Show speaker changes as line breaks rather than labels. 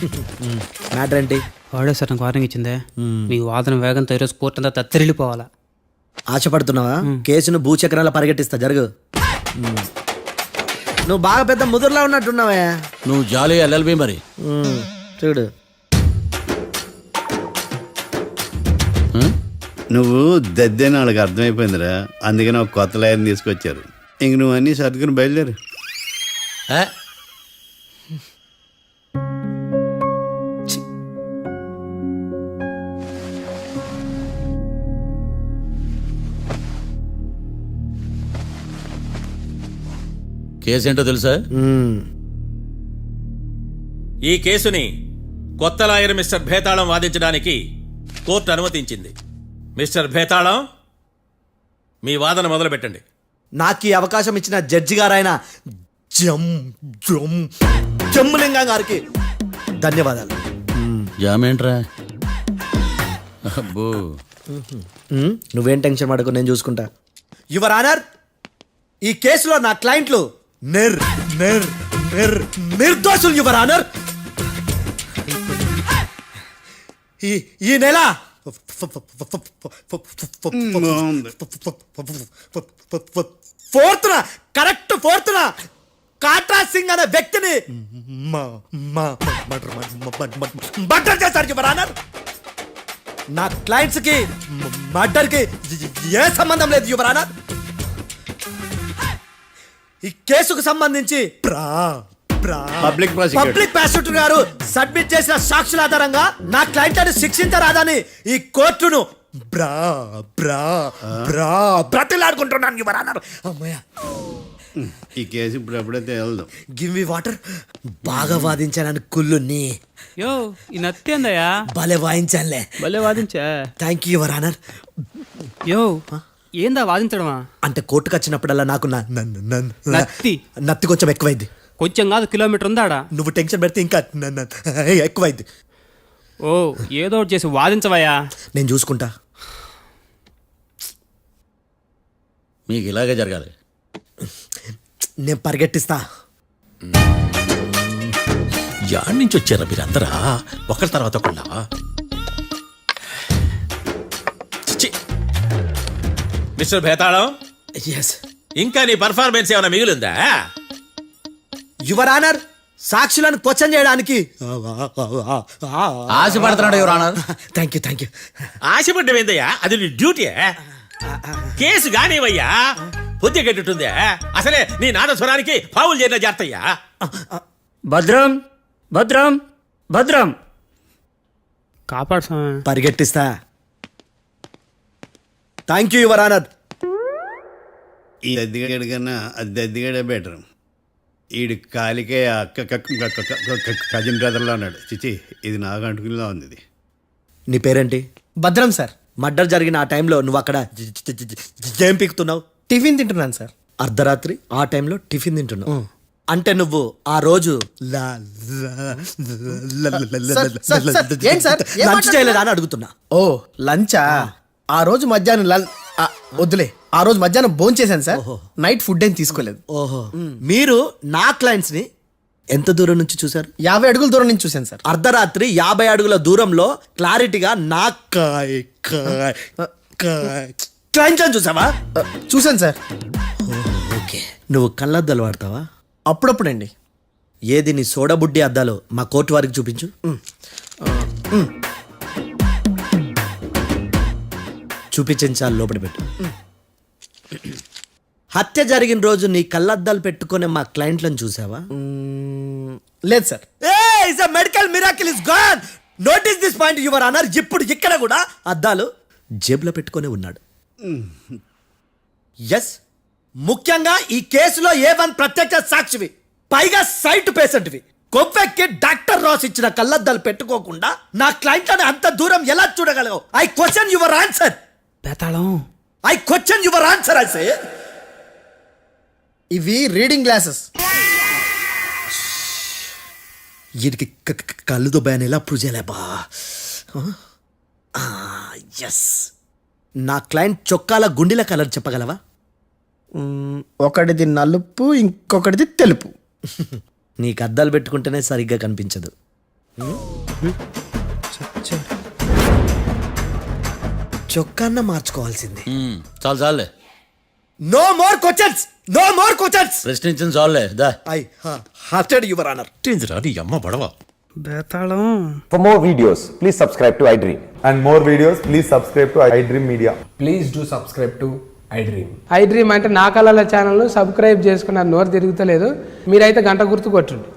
Matter ఏంటి?
వాడే sir నాకు వార్నింగ్ ఇచ్చిందే, మీ వాదన వేగంతో ఈరోజు కోర్టు అంతా తత్తరిల్లిపోవాలా.
ఆశపడుతున్నావా? కేసును భూచక్రాల పరిగెట్టిస్తా, జరుగు. నువ్వు బాగా పెద్ద ముదురులా ఉన్నట్టున్నావే.
నువ్వు జాలి ఎల్ఎల్బి మరి.
చూడు,
నువ్వు దద్దని వాళ్ళకి అర్థమైపోయిందిరా, అందుకని ఒక కొత్త లాయర్ని తీసుకొచ్చారు. ఇంక నువ్వు అన్నీ సర్దుకుని బయలుదేరు.
కేసు ఏంటో తెలుసా?
ఈ కేసుని కొత్త లాయర్ మిస్టర్ భేతాళం వాదించడానికి కోర్టు అనుమతించింది. మిస్టర్ భేతాళం, మీ వాదన మొదలు పెట్టండి.
నాకు ఈ అవకాశం ఇచ్చిన జడ్జి గారైన జమ్ములింగం గారికి ధన్యవాదాలు.
జామేంట్రా? అబ్బో,
నువ్వేం టెన్షన్ పడకు, నేను చూసుకుంటా. యువర్ ఆనర్, ఈ కేసులో నా క్లయింట్లు నిర్దోషులు యువర్ ఆనర్. ఈ నెల ఫోర్త్న కాట్రా సింగ్ అనే వ్యక్తిని మర్డర్ చేశారు యువర్ ఆనర్. నా క్లయింట్స్ కి మర్డర్ కి ఏ సంబంధం లేదు యువర్ ఆనర్. ఈ కేసుకు సంబంధించి
పబ్లిక్
ప్రాసిక్యూటర్ గారు సబ్మిట్ చేసిన సాక్షుల ఆధారంగా నా క్లయింట్ అని శిక్షించరాదని ఈ కోర్టును బ్రతిలాడుకుంటున్నాను యువర్ ఆనర్. అమ్మయ్య,
ఈ కేసు ఇప్పుడు ఎప్పుడైతే వెళ్దాం.
Give me water. బాగా వాదించానని కుళ్ళుని.
యో, ఈ నత్తేందయ్యా?
భలే వాయించానులే.
భలే వాదించా.
Thank you your honour.
యో, ఏందా వాదించడమా?
అంటే కోర్టుకు వచ్చినప్పుడల్లా నాకు నత్తి కొంచెం ఎక్కువైంది.
కొంచెం కాదు, కిలోమీటర్ ఉందాడా.
నువ్వు టెన్షన్ పెడితే ఇంకా ఎక్కువైంది.
ఓ, ఏదో ఒకటి చేసి వాదించవయ్యా.
నేను చూసుకుంటా.
మీకు ఇలాగే జరగాలి.
నేను పరిగెట్టిస్తా.
యాడ్ నుంచి వచ్చారా మీరందరా ఒకరి తర్వాత ఒకళ్ళ? మిస్టర్ భేతాళం, ఇంకా నీ పర్ఫార్మెన్స్ ఏమైనా మిగిలిందా?
యువర్ ఆనర్, సాక్షులను క్వశ్చన్ చేయడానికి
ఆశపడుతున్నాడు యువర్ ఆనర్.
Thank you.
ఆశపడ్డం ఏందయ్యా? అది నీ డ్యూటీ. కేసు గానివయ్యా, బుద్ధి గట్టుందే. అసలే నీ నాదస్వరానికి పావులు చేరిన జాతయ్యా.
భద్రం భద్రం భద్రం, కాపాడు స్వామి.
పరిగెట్టిస్తా. Thank you your honour.
ఈ దద్దిగడి కన్నా అది దద్దిగడే బెటర్. ఈడు కాలికే కజిన్ బ్రదర్లో ఉన్నాడు. చిచి, ఇది నాకు అంటుకునిలా ఉంది. ఇది
నీ పేరేంటి?
భద్రం సార్.
మర్డర్ జరిగిన ఆ టైంలో నువ్వు అక్కడ ఏం పీకుతున్నావు?
టిఫిన్ తింటున్నాను సార్.
అర్ధరాత్రి ఆ టైంలో టిఫిన్ తింటున్నావు అంటే నువ్వు ఆ రోజు లంచ్ చేయలేదా అని అడుగుతున్నా.
ఓ, లంచా? ఆ రోజు మధ్యాహ్నం వద్దులే, ఆ రోజు మధ్యాహ్నం భోజనం చేశాను సార్. నైట్ ఫుడ్ ఏం తీసుకోలేదు.
ఓహో, మీరు నా క్లయింట్స్ ని ఎంత దూరం నుంచి చూసారు?
50 అడుగుల దూరం నుంచి చూశాను సార్.
అర్ధరాత్రి 50 అడుగుల దూరంలో క్లారిటీగా నా క్లయింట్స్ అని చూసావా?
చూశాను సార్.
ఓకే, నువ్వు కళ్ళద్దాలు వాడతావా?
అప్పుడప్పుడండి.
ఏది నీ సోడబుడ్డి అద్దాలు మా కోర్టు వారికి చూపించు. చూపించాలి, లోపల పెట్టు. హత్య జరిగిన రోజు నీ కళ్ళద్దాలు పెట్టుకునే మా క్లయింట్లను చూసావా?
లేదు sir.
Medical miracle is gone. Notice this point your honour. ఇప్పుడు ఇక్కడ కూడా అద్దాలు జేబులో పెట్టుకునే ఉన్నాడు. ఎస్, ముఖ్యంగా ఈ కేసులో A1 ప్రత్యక్ష సాక్షివి, పైగా సైట్ పేషెంట్వి. కొవ్వెక్కి డాక్టర్ రాస్ ఇచ్చిన కళ్ళద్దాలు పెట్టుకోకుండా నా క్లయింట్లను అంత దూరం ఎలా చూడగలవు? I question your answer.
భేతాళం,
I question your answer. I say
ఇవి రీడింగ్ గ్లాసెస్.
వీడికి కళ్ళు దుబ్బాయని ఎలా ప్రూవ్ చేయలేబా? ఎస్, నా క్లయింట్ చొక్కాల గుండెల కలర్ చెప్పగలవా?
ఒకటిది నలుపు, ఇంకొకటిది తెలుపు.
నీకు అద్దాలు పెట్టుకుంటేనే సరిగ్గా కనిపించదు. చొక్కాన్న మార్చుకోవాల్సింది.
చాలు చాలులే,
no more questions, no more questions.
ప్రశ్నించింది చాలులే, దా.
I hurted your honour.
నీ అమ్మ బడవ.
బేతాళం.
For more videos, please subscribe to iDream.
And more videos, please subscribe to iDream Media.
Please do subscribe to iDream.
I dream అంటే నా కళల ఛానల్ను సబ్స్క్రైబ్ చేసుకున్న నోరు తిరుగుతలేదు. మీరైతే గంట గుర్తు కొట్టండి.